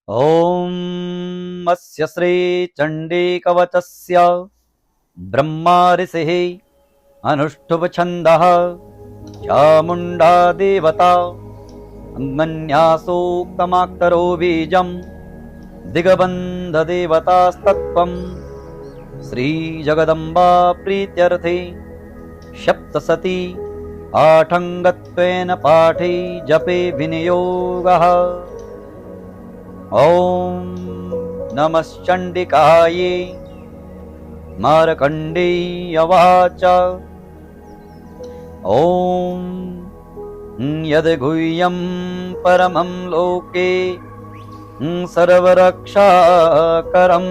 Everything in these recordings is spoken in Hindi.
ॐ अस्य श्री चण्डीकवचस्य ब्रह्मा ऋषिः अनुष्ठुभ छन्दः चामुण्डा देवता अन्मन्यासूक्तमाक्तरो बीजं दिगबन्धदेवतास्तत्त्वं श्रीजगदम्बा प्रीत्यर्थे सप्तसती आठङ्गत्वेन पाठे जपे विनियोगः। ॐ नमश्चण्डिकायै मार्कण्डेय उवाच ॐ यद्गुह्यं परमं लोके सर्वरक्षाकरं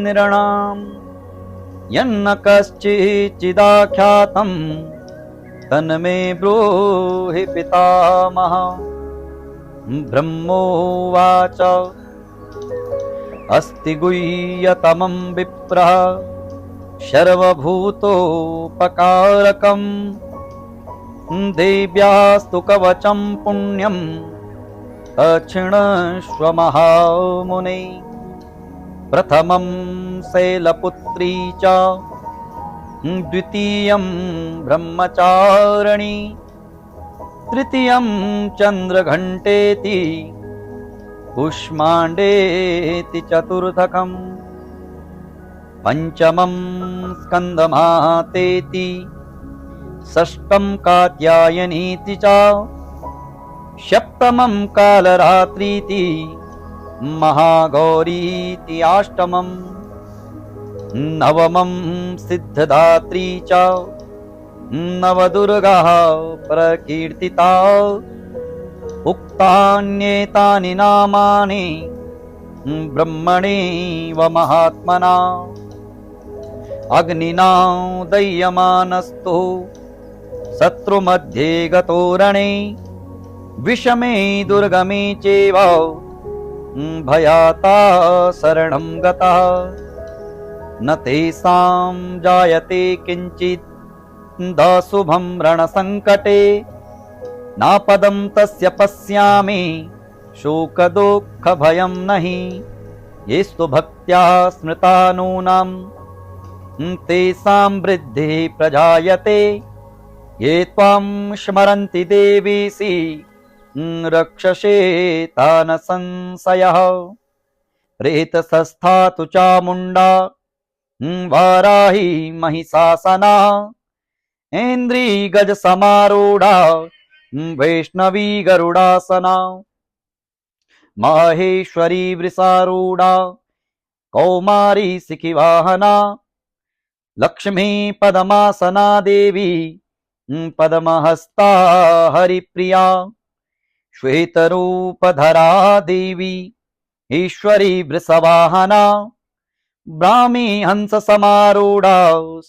नृणां यन्न कश्चिच्चिदाख्यातं तन्मे ब्रूहि पितामहः। ब्रह्मोवाच अस्ति गुह्यतमं विप्रः सर्वभूतोपकारकं देव्यास्तु कवचं पुण्यं अक्षिणस्व महामुने। प्रथमं शैलपुत्री च द्वितीयं ब्रह्मचारिणी तृतीयं चन्द्रघण्टेति कुष्माण्डेति चतुर्थकम् पंचमं स्कन्दमातेति षष्ठं कात्यायनीति च सप्तमं कालरात्रीति महागौरीति अष्टमं नवमं सिद्धदात्री च नवदुर्गाः प्रकीर्तिता। उक्तान्येतानि नामानि ब्रह्मणेव महात्मना अग्निना दह्यमानस्तु शत्रुमध्ये गतो रणे विषमे दुर्गमे चैव भयाता शरणं गतः न तेषां जायते किंचित् दाशुभं रणसंकटे नापदं तस्य पश्यामि शोकदुःखभयं नहि येस्तु भक्त्या स्मृता नूनां तेषां वृद्धिः प्रजायते ये त्वां स्मरन्ति देवीसि रक्षसे तान् संशयः। प्रेतसस्था तु चामुण्डा वाराही महिषासना ऐन्द्री गज समारूढ़ा वैष्णवी गरुडासना माहेश्वरी वृषारूढ़ा कौमारी सिखिवाहना लक्ष्मी पद्मासना देवी पद्महस्ता हरिप्रिया श्वेतरूपधरा देवी ईश्वरी वृषवाहना ब्राह्मी हंस समारूढ़ा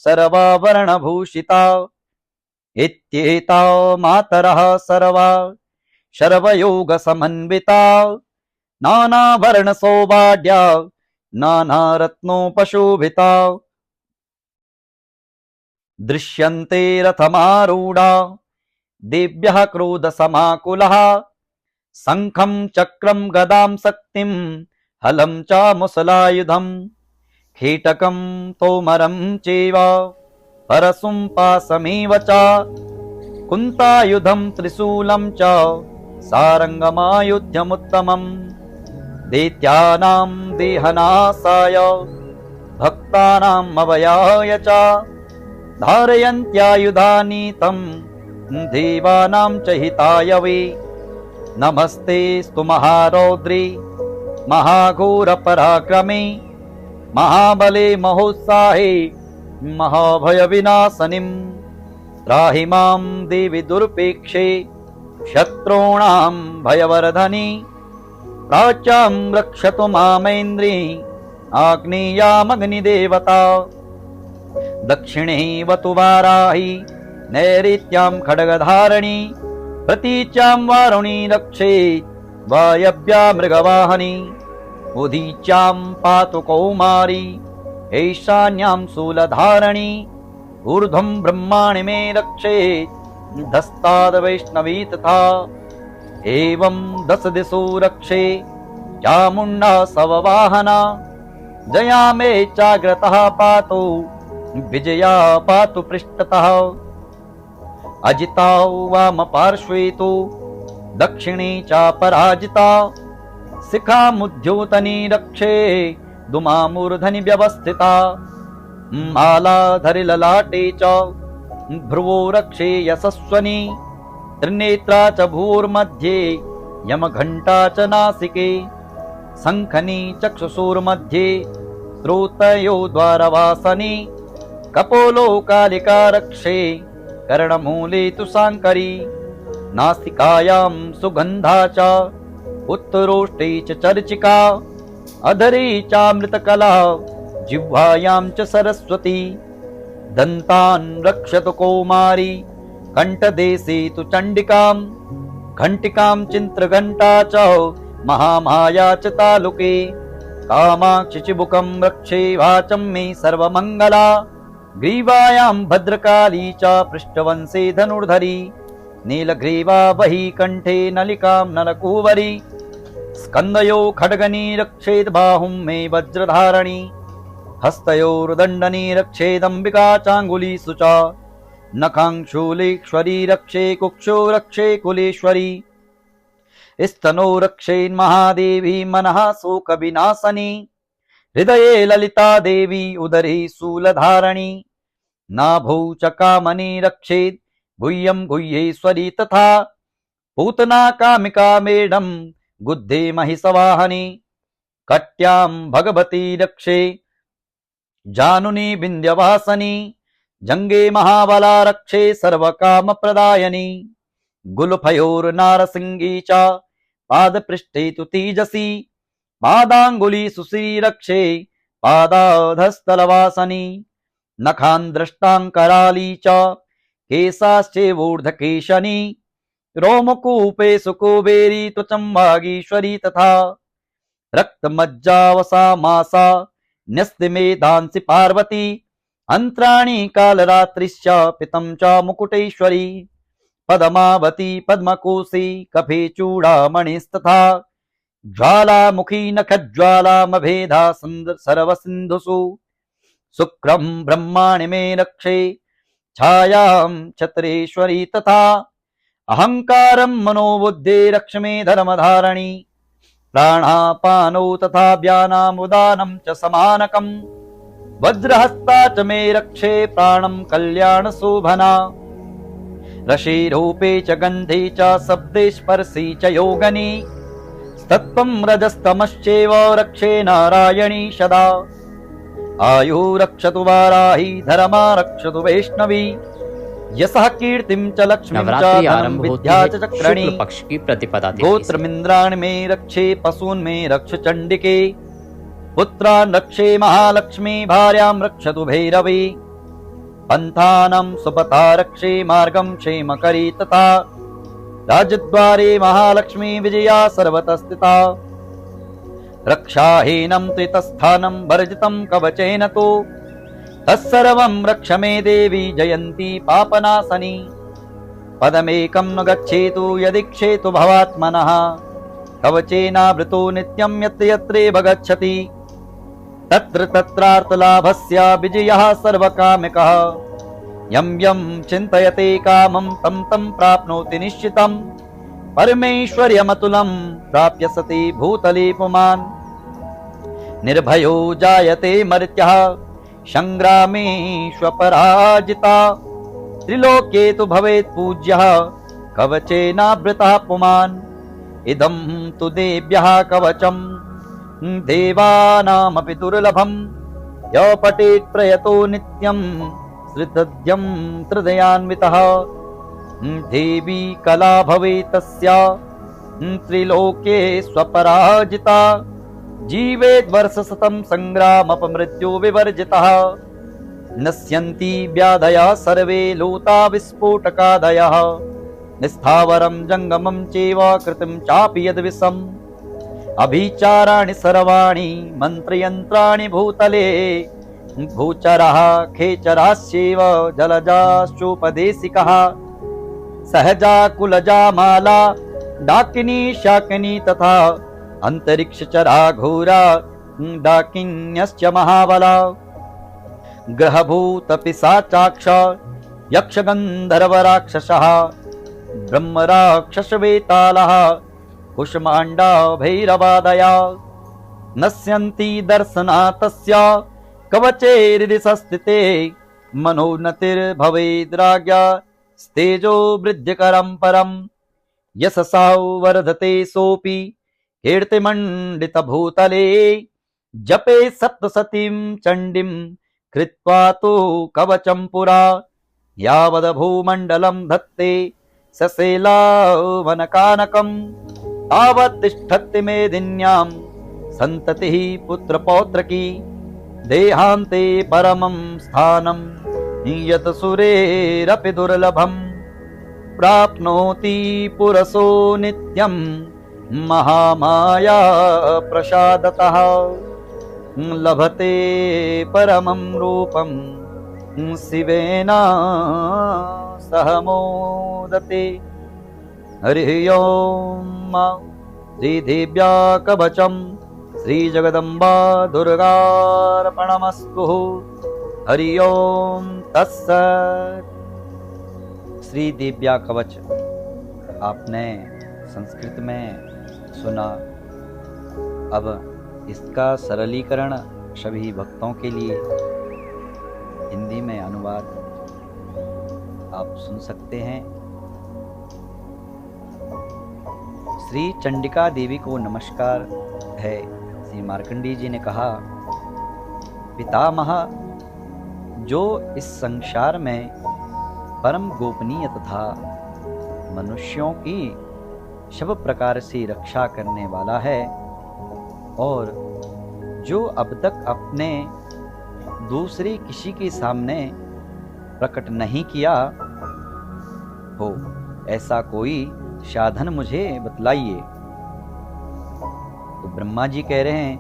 सर्वाभरणभूषिता इत्येता मातरः सर्वा सर्वयोग समन्विता नानावर्ण सौभाग्या नानारत्नोपशोभिता दृश्यन्ते रथमारूढ़ा देव्यः क्रोधसमाकुलः शङ्खं चक्रं गदां शक्तिं हलं च मुसलायुधं कीटकं तोमरं चैव परशुं पाशमेव च कुन्तायुधं त्रिशूलं च सारङ्गमायुध्यमुत्तमम् दैत्यानां देहनाशाय भक्तानाम् अभयाय च धारयन्त्यायुधानि तं देवानां च हिताय वै। नमस्तेस्तु महारौद्रे महाघोरपराक्रमे महाबले महोत्साहे महाभयविनाशनिं त्राहि मां देवि दुर्पेक्षे शत्रूणां भयवर्धनि प्राच्यां रक्षतु मामेन्द्री आग्नेयामग्निदेवता दक्षिणे वतु वाराही नैऋत्यां खड्गधारिणी प्रतीच्यां वारुणी रक्षे वायव्या मृगवाहनी उदीच्यां पातु कौमारी ईशान्यां शूलधारिणी ऊर्ध्वं ब्रह्माणि मे रक्षे धस्ताद् वैष्णवी तथा एवं दश दिशो रक्षे चामुण्डा सववाहना जया मे चाग्रतः पातु विजया पातु पृष्ठतः अजिता वाम पार्श्वे तु दक्षिणे चापराजिता शिखामुद्योतनी रक्षे दुमामूर्धनि व्यवस्थिता मालाधरि ललाटे च भ्रुवो रक्षे यशस्वनी त्रिनेत्रा च भूर्मध्ये यमघण्टा च नासिके शङ्खनी चक्षुषोर्मध्ये श्रोतयो द्वारवासनी कपोलो कालिका रक्षे कर्णमूले तु शाङ्करी नासिकायां सुगन्धा च उत्तरोष्टे च चर्चिका अधरे चामृतकला जिह्वायां च सरस्वती दन्तान् रक्षतु कौमारी कण्ठदेशे तु चण्डिकां घण्टिकां चिन्त्रघण्टा च महामाया च तालुके कामाक्षि चिबुकं रक्षे वाचं मे सर्वमङ्गला ग्रीवायां भद्रकाली च पृष्ठवंशे धनुर्धरी नीलग्रीवा वही कण्ठे नलिकां नलकूवरी स्कन्दयो खड्गनी रक्षेत् बाहुं मे वज्रधारणी हस्तयोर्दण्डनी रक्षेदम्बिका चाङ्गुलीषु च नखांशूलेश्वरी रक्षे कुक्षो रक्षे कुलेश्वरी स्तनो रक्षेन्महादेवी मनः शोकविनाशनी हृदये ललिता देवी उदरे शूलधारणी नाभौ च कामनी रक्षेत् गुह्यं गुह्येश्वरी तथा पूतना कामिका मेढं गुद्धे महिषवाहनी कट्यां भगवती रक्षे जानुनी विन्ध्यवासनी जङ्गे महाबला रक्षे सर्वकामप्रदायनी गुल्फयोर्नारसिंही च पादपृष्ठे तु तेजसी पादाङ्गुलीषु श्रीरक्षे पादाधस्थलवासनी नखान् द्रष्टाङ्कराली च केशाश्चैवोर्ध्वकेशनी रोमकूपे सुकुबेरी त्वचं वागीश्वरी तथा रक्तमज्जावसा मासा न्यस्तिमेधांसि पार्वती अन्त्राणि कालरात्रिश्च पितं च मुकुटेश्वरी पद्मावती पद्मकोशी कफे चूडामणिस्तथा ज्वालामुखी नखज्वालामभेदा सर्वसिन्धुषु शुक्रं ब्रह्माणि मे रक्षे छायां छत्रेश्वरी तथा अहंकारं मनोबुद्धे रक्ष मे धर्मधारणी प्राणापानौ तथा व्यानामुदानं च समानकं वज्रहस्ता च मे रक्षे प्राणं कल्याणशोभना रशिरूपे च गन्धे च शब्दे स्पर्शी च योगनी तत्त्वं रजस्तमश्चैव रक्षे नारायणी सदा आयु रक्षतु वाराही धर्मा रक्षतु वैष्णवी यशः कीर्तिं च लक्ष्मीं च धनं विद्या च चक्रणी पक्ष की प्रतिपदा गोत्रमिन्द्राणि मे रक्षे पशून् मे रक्ष चण्डिके पुत्रान् रक्षे महालक्ष्मी भार्यां रक्षतु भैरवी पन्थानां सुपथा रक्षे मार्गं क्षेमकरी तथा राजद्वारे महालक्ष्मी विजया सर्वतः स्थिता रक्षाहीनं त्रितस्थानं वर्जितं कवचेन तु तत्सर्वं रक्ष मे देवी जयन्ती पापनाशनी पदमेकं न गच्छेतु यदीक्षेतु भवात्मनः कवचेनावृतो नित्यं यत्र यत्रैव गच्छति तत्र तत्रार्थलाभस्य विजयः सर्वकामिकः यं यं चिन्तयते कामं तं तं प्राप्नोति निश्चितं परमेश्वर्यमतुलं प्राप्य सति भूतले पुमान् निर्भयो जायते मर्त्यः संग्रामेष्वपराजिता त्रिलोके तु भवेत् पूज्यः कवचेनावृतः पुमान् इदं तु देव्यः कवचं देवानामपि दुर्लभं यो पठेत् प्रयतो नित्यं श्रुतद्यं हृदयान्वितः देवी कला भवेत् तस्या त्रिलोके स्वपराजिता जीवेत् वर्षशतं संग्रामपमृत्यो विवर्जितः नश्यन्ति व्याधयः सर्वे लोता विस्फोटकादयः निस्थावरं जङ्गमं चैव कृतं चापि यद्विषम् अभिचाराणि सर्वाणि मन्त्रयन्त्राणि भूतले भूचरः खेचराश्चैव जलजाश्चोपदेशिकः सहजा कुलजा माला डाकिनी शाकिनी तथा अंतरिक्षचरा घोरा डाकिन्यश्च महाबला ग्रहभूतपिशाचाक्ष यक्षगन्धर्वराक्षसः ब्रह्मराक्षसवेतालः कुष्माण्डा भैरवादया नश्यन्ति दर्शनातस्य कवचैर्दिशस्थिते मनोन्नतिर्भवेद्राज्ञा स्तेजो वृद्धिकरं परम् यशसा वर्धते सोऽपि कीर्तिमण्डितभूतले जपे सप्तसतीं चण्डीं कृत्वा तु कवचं पुरा यावद्भूमण्डलं धत्ते सशेलावनकानकम् तावत् तिष्ठति मेदिन्यां सन्ततिः पुत्रपौत्रकी देहान्ते परमं स्थानं यत् सुरेरपि दुर्लभम् प्राप्नोति पुरसो नित्यं महामाया प्रसादतः लभते परमं रूपं शिवेन सह मोदते। हरि ओम श्रीदेव्या कवचम श्रीजगदम्बा दुर्गार्पणमस्तु। हरि ओम तत्सत्। श्रीदेव्या कवच आपने संस्कृत में सुना। अब इसका सरलीकरण सभी भक्तों के लिए हिंदी में अनुवाद आप सुन सकते हैं। श्री चंडिका देवी को नमस्कार है। श्री मार्कंडेय जी ने कहा, पितामह जो इस संसार में परम गोपनीय तथा मनुष्यों की सब प्रकार से रक्षा करने वाला है और जो अब तक अपने दूसरे किसी के सामने प्रकट नहीं किया हो, ऐसा कोई साधन मुझे बतलाइए। तो ब्रह्मा जी कह रहे हैं,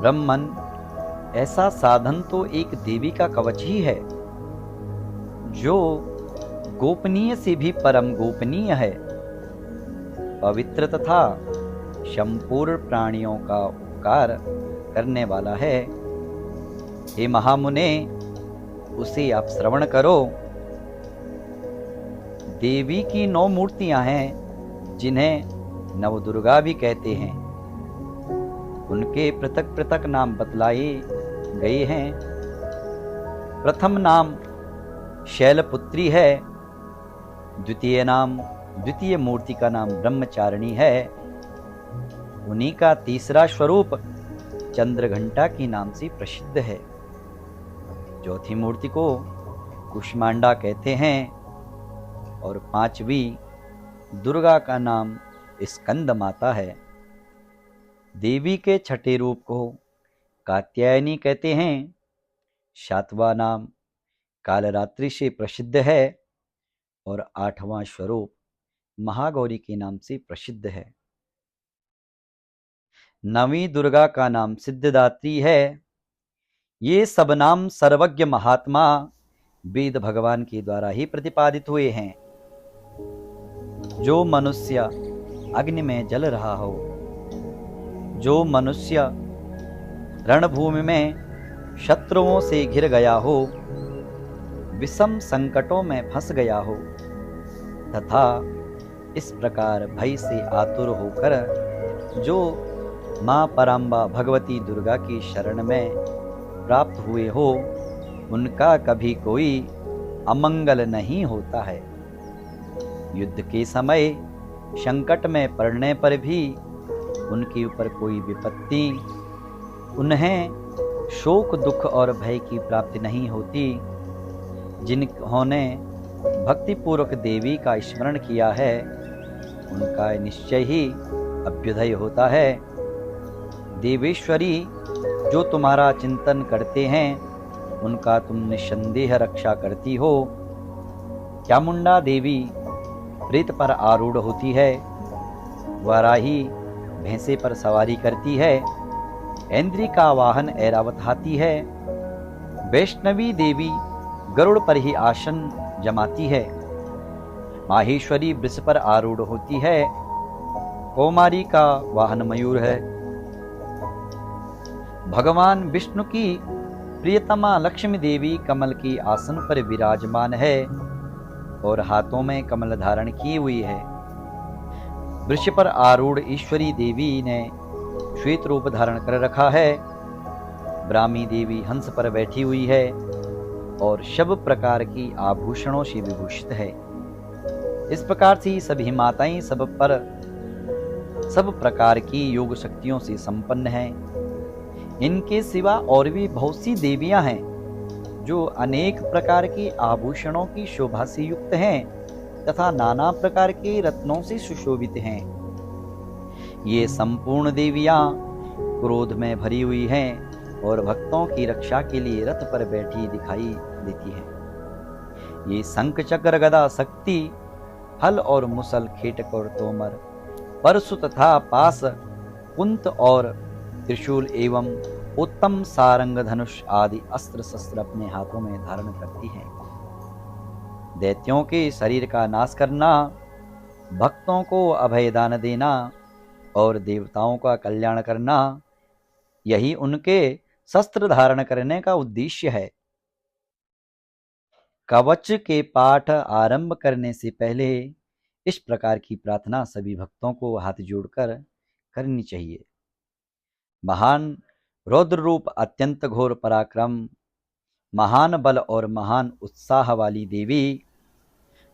ब्रह्मन, ऐसा साधन तो एक देवी का कवच ही है जो गोपनीय से भी परम गोपनीय है, पवित्र तथा संपूर्ण प्राणियों का उपकार करने वाला है। हे महामुने, उसे आप श्रवण करो। देवी की 9 मूर्तियां हैं जिन्हें नवदुर्गा भी कहते हैं। उनके पृथक पृथक नाम बतलाए गए हैं। प्रथम नाम शैलपुत्री है, द्वितीय मूर्ति का नाम ब्रह्मचारिणी है। उन्हीं का तीसरा स्वरूप चंद्रघंटा के नाम से प्रसिद्ध है। चौथी मूर्ति को कुष्मांडा कहते हैं और 5वीं दुर्गा का नाम स्कंद माता है। देवी के छठे रूप को कात्यायनी कहते हैं। 7वां नाम कालरात्रि से प्रसिद्ध है और 8वां स्वरूप महागौरी के नाम से प्रसिद्ध है। 9वीं दुर्गा का नाम सिद्धिदात्री है। ये सब नाम सर्वज्ञ महात्मा वेद भगवान के द्वारा ही प्रतिपादित हुए हैं। जो मनुष्य अग्नि में जल रहा हो, जो मनुष्य रणभूमि में शत्रुओं से घिर गया हो, विषम संकटों में फंस गया हो तथा इस प्रकार भय से आतुर होकर जो मां पराम्बा भगवती दुर्गा की शरण में प्राप्त हुए हो, उनका कभी कोई अमंगल नहीं होता है। युद्ध के समय संकट में पड़ने पर भी उनके ऊपर कोई विपत्ति उन्हें शोक दुख और भय की प्राप्ति नहीं होती। जिन्होंने भक्तिपूर्वक देवी का स्मरण किया है, उनका निश्चय ही अभ्युदय होता है। देवेश्वरी, जो तुम्हारा चिंतन करते हैं, उनका तुम निसंदेह रक्षा करती हो। चामुंडा देवी प्रेत पर आरूढ़ होती है, वाराही भैंसे पर सवारी करती है, ऐन्द्री का वाहन ऐरावत हाथी है, वैष्णवी देवी गरुड़ पर ही आसन जमाती है, माहेश्वरी वृष पर आरूढ़ होती है, कौमारी का वाहन मयूर है। भगवान विष्णु की प्रियतमा लक्ष्मी देवी कमल की आसन पर विराजमान है और हाथों में कमल धारण की हुई है। वृक्ष पर आरूढ़ ईश्वरी देवी ने श्वेत रूप धारण कर रखा है। ब्राह्मी देवी हंस पर बैठी हुई है और सब प्रकार की आभूषणों से विभूषित है। इस प्रकार से सभी माताएं सब प्रकार की योग शक्तियों से संपन्न हैं। इनके सिवा और भी बहुत सी देवियां हैं जो अनेक प्रकार के आभूषणों की शोभा से युक्त हैं तथा नाना प्रकार के रत्नों से सुशोभित हैं। ये संपूर्ण देवियां क्रोध में भरी हुई हैं और भक्तों की रक्षा के लिए रथ पर बैठी दिखाई देती हैं। ये शंख चक्र गदा शक्ति हल और मुसल खेटक और तोमर परशु तथा पास कुंत और त्रिशूल एवं उत्तम सारंग धनुष आदि अस्त्र शस्त्र अपने हाथों में धारण करती है। दैत्यों के शरीर का नाश करना, भक्तों को अभयदान देना और देवताओं का कल्याण करना, यही उनके शस्त्र धारण करने का उद्देश्य है। कवच के पाठ आरंभ करने से पहले इस प्रकार की प्रार्थना सभी भक्तों को हाथ जोड़कर करनी चाहिए। महान रौद्र रूप, अत्यंत घोर पराक्रम, महान बल और महान उत्साह वाली देवी,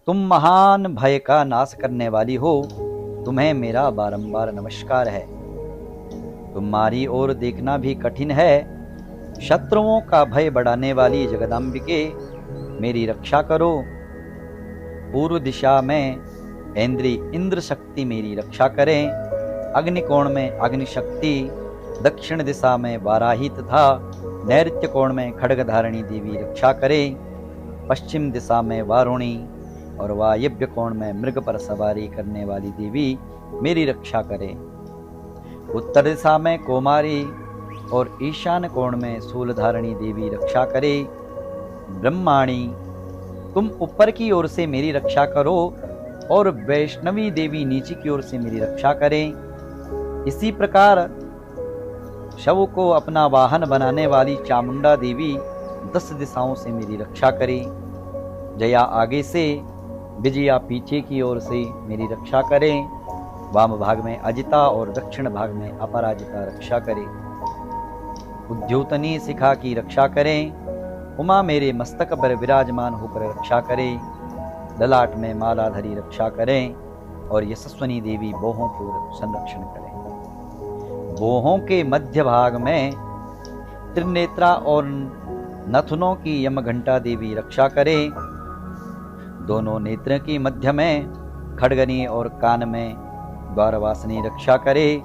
तुम महान भय का नाश करने वाली हो। तुम्हें मेरा बारंबार नमस्कार है। तुम्हारी ओर देखना भी कठिन है। शत्रुओं का भय बढ़ाने वाली जगदम्बिके, मेरी रक्षा करो। पूर्व दिशा में इंद्र शक्ति मेरी रक्षा करें। अग्निकोण में अग्नि शक्ति, दक्षिण दिशा में वाराही तथा नैऋत्य कोण में खड्गधारिणी देवी रक्षा करें। पश्चिम दिशा में वारुणी और वायव्य कोण में मृग पर सवारी करने वाली देवी मेरी रक्षा करें। उत्तर दिशा में कौमारी और ईशान कोण में शूलधारिणी देवी रक्षा करे। ब्रह्माणी, तुम ऊपर की ओर से मेरी रक्षा करो और वैष्णवी देवी नीचे की ओर से मेरी रक्षा करें। इसी प्रकार शव को अपना वाहन बनाने वाली चामुंडा देवी 10 दिशाओं से मेरी रक्षा करे। जया आगे से, विजया पीछे की ओर से मेरी रक्षा करें। वाम भाग में अजिता और दक्षिण भाग में अपराजिता रक्षा करें। उद्योतनी शिखा की रक्षा करें। उमा मेरे मस्तक पर विराजमान होकर रक्षा करें। ललाट में मालाधरी रक्षा करें और यशस्वनी देवी बोहों को संरक्षण करें। बोहों के मध्य भाग में त्रिनेत्रा और नथुनों की यमघंटा देवी रक्षा करें। दोनों नेत्र की मध्य में खड्गनी और कान में द्वारवासिनी रक्षा करे।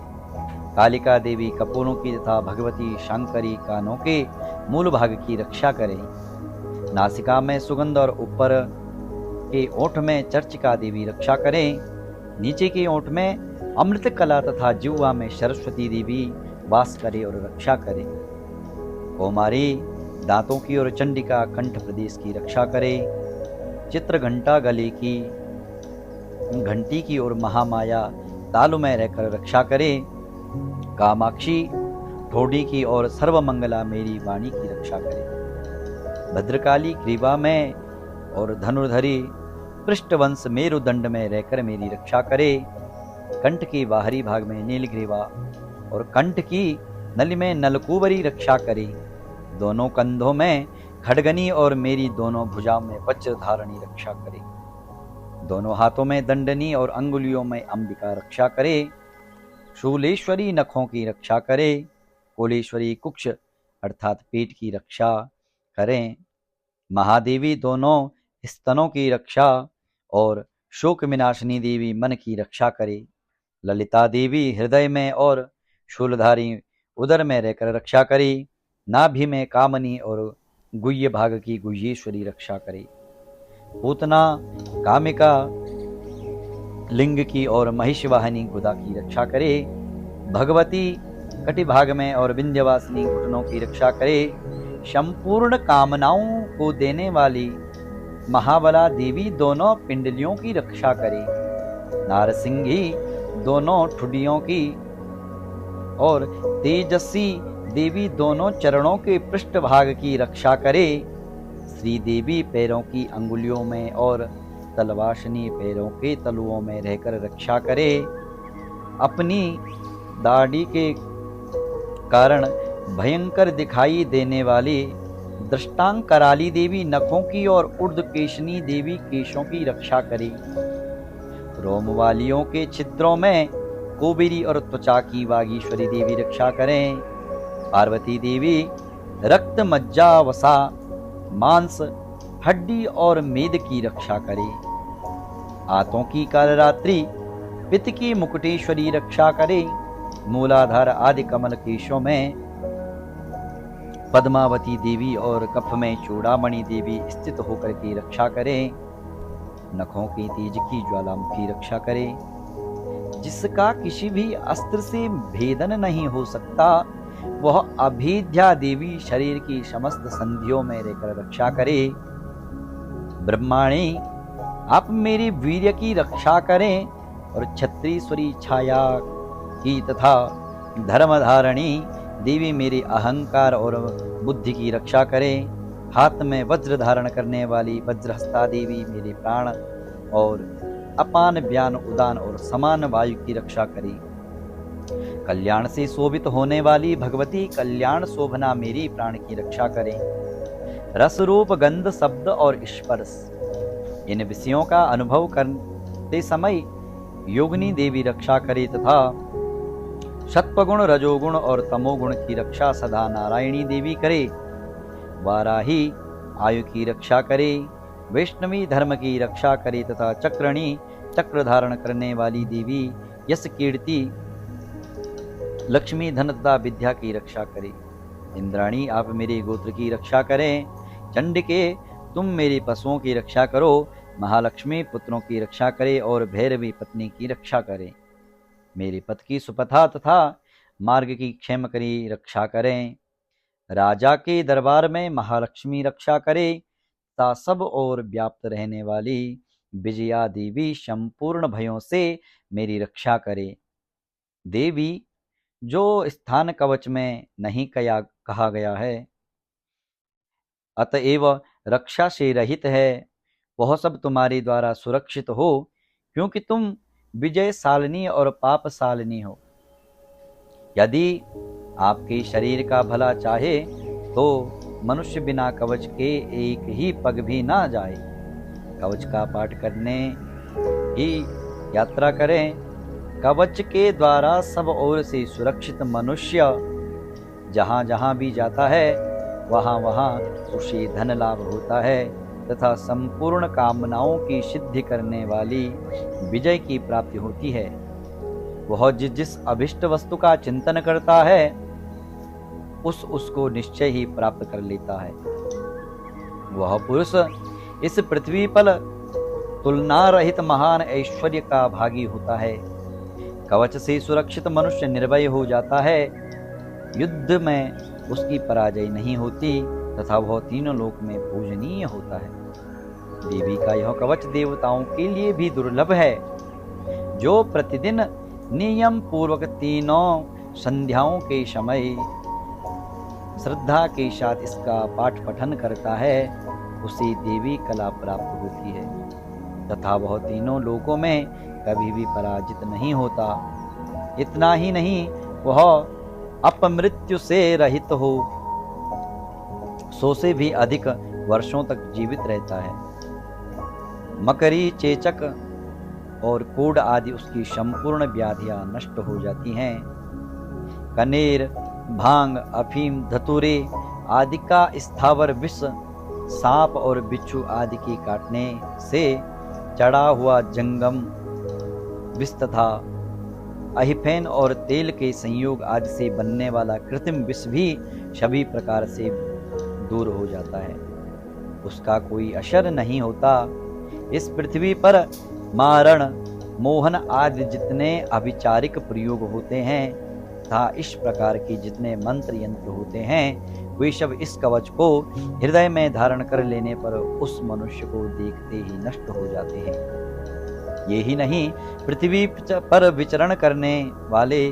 कालिका देवी कपोलों की तथा भगवती शंकरी कानों के मूल भाग की रक्षा करे। नासिका में सुगंध और ऊपर के ओठ में चर्चिका देवी रक्षा करें। नीचे के ओठ में अमृत कला तथा जिह्वा में सरस्वती देवी वास करे और रक्षा करे। कौमारी दांतों की और चंडिका कंठ प्रदेश की रक्षा करे। चित्र घंटा गले की घंटी की और महामाया तालु में रहकर रक्षा करे। कामाक्षी ठोडी की और सर्वमंगला मेरी वाणी की रक्षा करे। भद्रकाली ग्रीवा में और धनुर्धरी पृष्ठवंश मेरुदंड में रहकर मेरी रक्षा करे। कंठ के बाहरी भाग में नीलग्रीवा और कंठ की नली में नलकूबरी रक्षा करे। दोनों कंधों में खड्गनी और मेरी दोनों भुजाओं में वज्र धारणी रक्षा करे। दोनों हाथों में दंडनी और अंगुलियों में अंबिका रक्षा करे। शूलेश्वरी नखों की रक्षा करे। कोलेश्वरी कुक्ष अर्थात पेट की रक्षा करें। महादेवी दोनों स्तनों की रक्षा और शोक विनाशिनी देवी मन की रक्षा करे। ललिता देवी हृदय में और शूलधारी उदर में रहकर रक्षा करे। नाभि में कामनी और गुह्य भाग की गुह्येश्वरी रक्षा करे। पूतना कामिका लिंग की और महिषवाहिनी गुदा की रक्षा करे। भगवती कटि भाग में और विंध्यवासिनी घुटनों की रक्षा करे। संपूर्ण कामनाओं को देने वाली महाबला देवी दोनों पिंडलियों की रक्षा करे। नारसिंगी दोनों ठुडियों की और तेजस्वी देवी दोनों चरणों के पृष्ठभाग की रक्षा करे। श्री देवी पैरों की अंगुलियों में और तलवाशनी पैरों के तलुओं में रहकर रक्षा करे। अपनी दाढ़ी के कारण भयंकर दिखाई देने वाली दृष्टांग कराली देवी नखों की और ऊर्ध्वकेशनी देवी केशों की रक्षा करे। रोम वालियों के छिद्रों में कोबिरी और त्वचा की वागीश्वरी देवी रक्षा करें। पार्वती देवी रक्त, मज्जा, वसा, मांस, हड्डी और मेद की रक्षा करे। हाथों की कालरात्रि पित्त की मुकुटेश्वरी रक्षा करे। मूलाधार आदि कमल केशों में पद्मावती देवी और कफ में चूड़ामणि देवी स्थित होकर के रक्षा करें। नखों के तेज की ज्वालामुखी रक्षा करे। जिसका किसी भी अस्त्र से भेदन नहीं हो सकता, वह अभेद्या देवी शरीर की समस्त संधियों में रहकर रक्षा करे। ब्रह्माणी, आप मेरी वीर्य की रक्षा करें और छत्रीश्वरी छाया की तथा धर्मधारणी देवी मेरे अहंकार और बुद्धि की रक्षा करें। हाथ में वज्र धारण करने वाली वज्रहस्ता देवी मेरे प्राण और अपान, व्यान, उदान और समान वायु की रक्षा करे। कल्याण से शोभित होने वाली भगवती कल्याण शोभना मेरी प्राण की रक्षा करे। रस, रूप, गंध, शब्द और स्पर्श, इन विषयों का अनुभव करते समय योगिनी देवी रक्षा करे तथा सत्वगुण, रजोगुण और तमोगुण की रक्षा सदा नारायणी देवी करे। वाराही आयु की रक्षा करे। वैष्णवी धर्म की रक्षा करे तथा चक्रणी, चक्र धारण करने वाली देवी यश, कीर्ति, लक्ष्मी, धन तथा विद्या की रक्षा करे। इंद्राणी, आप मेरे गोत्र की रक्षा करें। चंडिके, तुम मेरे पशुओं की रक्षा करो। महालक्ष्मी पुत्रों की रक्षा करे और भैरवी पत्नी की रक्षा करे। मेरे पथ की सुपथा तथा मार्ग की क्षेम करी रक्षा करें। राजा के दरबार में महालक्ष्मी रक्षा करे तथा सब और व्याप्त रहने वाली विजया देवी संपूर्ण भयों से मेरी रक्षा करे। देवी, जो स्थान कवच में नहीं कहा गया है, अतएव रक्षा से रहित है, वह सब तुम्हारे द्वारा सुरक्षित हो, क्योंकि तुम विजयशालिनी और पापशालिनी हो। यदि आपके शरीर का भला चाहे तो मनुष्य बिना कवच के एक ही पग भी ना जाए। कवच का पाठ करने ही यात्रा करें। कवच के द्वारा सब ओर से सुरक्षित मनुष्य जहाँ जहाँ भी जाता है, वहाँ वहाँ उसे धन लाभ होता है तथा संपूर्ण कामनाओं की सिद्धि करने वाली विजय की प्राप्ति होती है। वह जिस अभिष्ट वस्तु का चिंतन करता है, उसको निश्चय ही प्राप्त कर लेता है। वह पुरुष इस पृथ्वी पर तुलना रहित महान ऐश्वर्य का भागी होता है। कवच से सुरक्षित मनुष्य निर्भय हो जाता है। युद्ध में उसकी पराजय नहीं होती तथा वह तीनों लोक में पूजनीय होता है। देवी का यह कवच देवताओं के लिए भी दुर्लभ है। जो प्रतिदिन नियम पूर्वक तीनों संध्याओं के समय श्रद्धा के साथ इसका पाठ पठन करता है, उसे देवी कला प्राप्त होती है तथा वह तीनों लोकों में कभी भी पराजित नहीं होता। इतना ही नहीं, वह अपमृत्यु से रहित हो 100 से भी अधिक वर्षों तक जीवित रहता है। मकरी, चेचक और कोढ़ आदि उसकी संपूर्ण व्याधियां नष्ट हो जाती हैं। कनेर, भांग, अफीम, धतूरे आदि का स्थावर विष, सांप और बिच्छू आदि के काटने से चढ़ा हुआ जंगम विष तथा अहिफेन और तेल के संयोग आदि से बनने वाला कृत्रिम विष भी सभी प्रकार से दूर हो जाता है। उसका कोई असर नहीं होता। इस पृथ्वी पर मारण, मोहन आदि जितने अभिचारिक प्रयोग होते हैं तथा इस प्रकार के जितने मंत्र यंत्र होते हैं, वे सब इस कवच को हृदय में धारण कर लेने पर उस मनुष्य को देखते ही नष्ट हो जाते हैं। ये ही नहीं, पृथ्वी पर विचरण करने वाले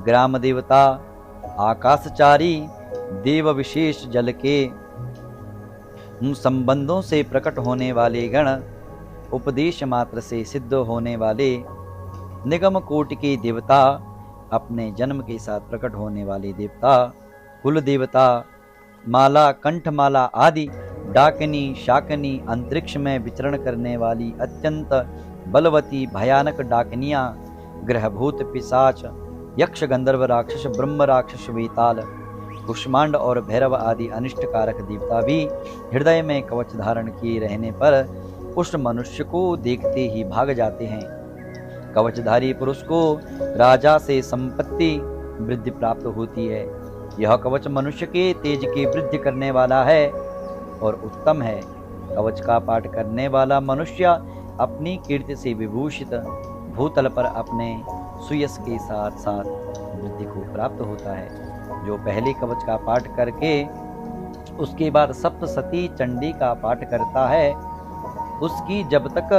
ग्राम देवता, आकाशचारी देव, विशेष जल के संबंधों से प्रकट होने वाले गण, उपदेश मात्र से सिद्ध होने वाले निगम कोटि के देवता, अपने जन्म के साथ प्रकट होने वाले देवता, कुल देवता, माला, कंठमाला आदि, डाकिनी, शाकिनी, अंतरिक्ष में विचरण करने वाली अत्यंत बलवती भयानक डाकिनियां, ग्रहभूत, पिशाच, यक्ष, गंधर्व, राक्षस, ब्रह्म राक्षस, वेताल, कुष्मांड और भैरव आदि अनिष्ट कारक देवता भी हृदय में कवच धारण किए रहने पर उस मनुष्य को देखते ही भाग जाते हैं। कवचधारी पुरुष को राजा से संपत्ति वृद्धि प्राप्त होती है। यह कवच मनुष्य के तेज की वृद्धि करने वाला है और उत्तम है। कवच का पाठ करने वाला मनुष्य अपनी कीर्ति से विभूषित भूतल पर अपने सुयश के साथ साथ वृद्धि को प्राप्त होता है। जो पहले कवच का पाठ करके उसके बाद सप्तसती चंडी का पाठ करता है, उसकी जब तक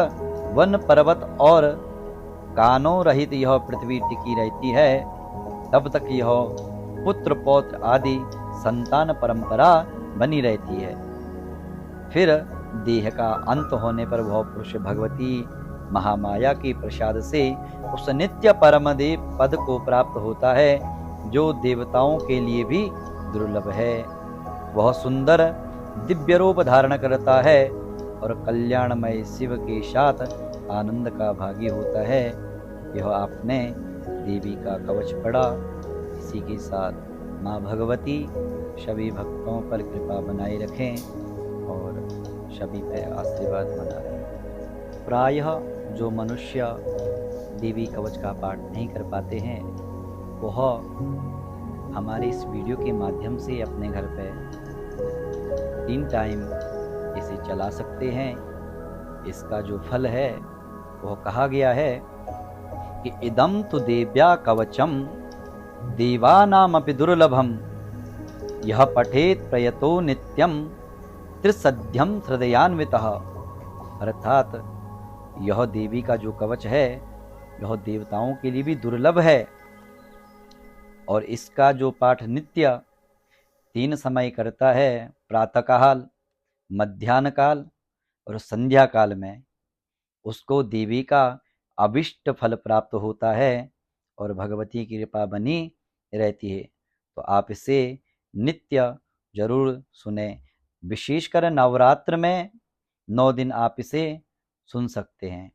वन पर्वत और कानों रहित यह पृथ्वी टिकी रहती है, तब तक यह पुत्र पौत्र आदि संतान परंपरा बनी रहती है। फिर देह का अंत होने पर वह पुरुष भगवती महामाया की प्रसाद से उस नित्य परमदेव पद को प्राप्त होता है, जो देवताओं के लिए भी दुर्लभ है। वह सुंदर दिव्य रूप धारण करता है और कल्याणमय शिव के साथ आनंद का भागी होता है। यह आपने देवी का कवच पढ़ा। इसी के साथ माँ भगवती सभी भक्तों पर कृपा बनाए रखें और सभी पर आशीर्वाद बनाएं। प्रायः जो मनुष्य देवी कवच का पाठ नहीं कर पाते हैं, वह हमारे इस वीडियो के माध्यम से अपने घर पे 3 टाइम इसे चला सकते हैं। इसका जो फल है वह कहा गया है कि इदम तु देव्या कवचम देवानामपि दुर्लभम यह पठेत प्रयतो नित्यम त्रिसध्यम हृदयान्वितः। अर्थात यह देवी का जो कवच है यह देवताओं के लिए भी दुर्लभ है और इसका जो पाठ नित्य 3 समय करता है, प्रातः काल, मध्याह्न काल और संध्या काल में, उसको देवी का अभिष्ट फल प्राप्त होता है और भगवती की कृपा बनी रहती है। तो आप इसे नित्य जरूर सुने। विशेषकर नवरात्र में 9 दिन आप इसे सुन सकते हैं।